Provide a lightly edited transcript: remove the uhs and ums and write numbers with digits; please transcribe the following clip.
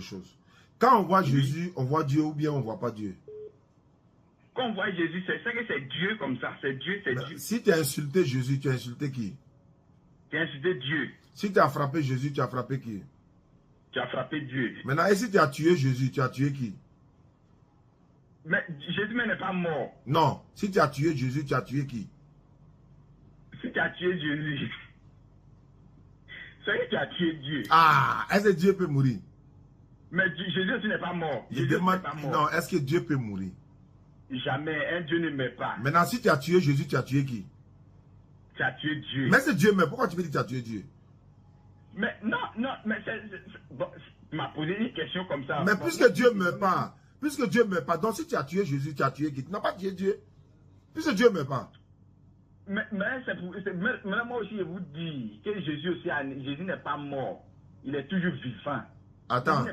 chose. Quand on voit Jésus, on voit Dieu ou bien on ne voit pas Dieu. Quand on voit Jésus, c'est que c'est Dieu comme ça. C'est Dieu, c'est Dieu. Si tu as insulté Jésus, tu as insulté qui? Tu as insulté Dieu. Si tu as frappé Jésus, tu as frappé qui? Tu as frappé Dieu. Maintenant, et si tu as tué Jésus, tu as tué qui? Mais Jésus n'est pas mort. Non. Si tu as tué Jésus, tu as tué qui? Si tu as tué Jésus, c'est que tu as tué Dieu. Ah, est-ce que Dieu peut mourir? Mais Jésus aussi n'est pas mort. Je Jésus demande, n'est pas mort. non, est-ce que Dieu peut mourir? Jamais, un Dieu ne meurt pas. Maintenant, si tu as tué Jésus, tu as tué qui? Tu as tué Dieu. Mais c'est Dieu, mais pourquoi tu me dis que tu as tué Dieu? Mais non, mais bon, tu m'as posé une question comme ça. Mais bon, puisque Dieu ne meurt pas, donc si tu as tué Jésus, tu as tué qui? Tu n'as pas tué Dieu. Puisque Dieu ne meurt pas. Mais moi aussi, je vous dis que Jésus n'est pas mort. Il est toujours vivant. Attends,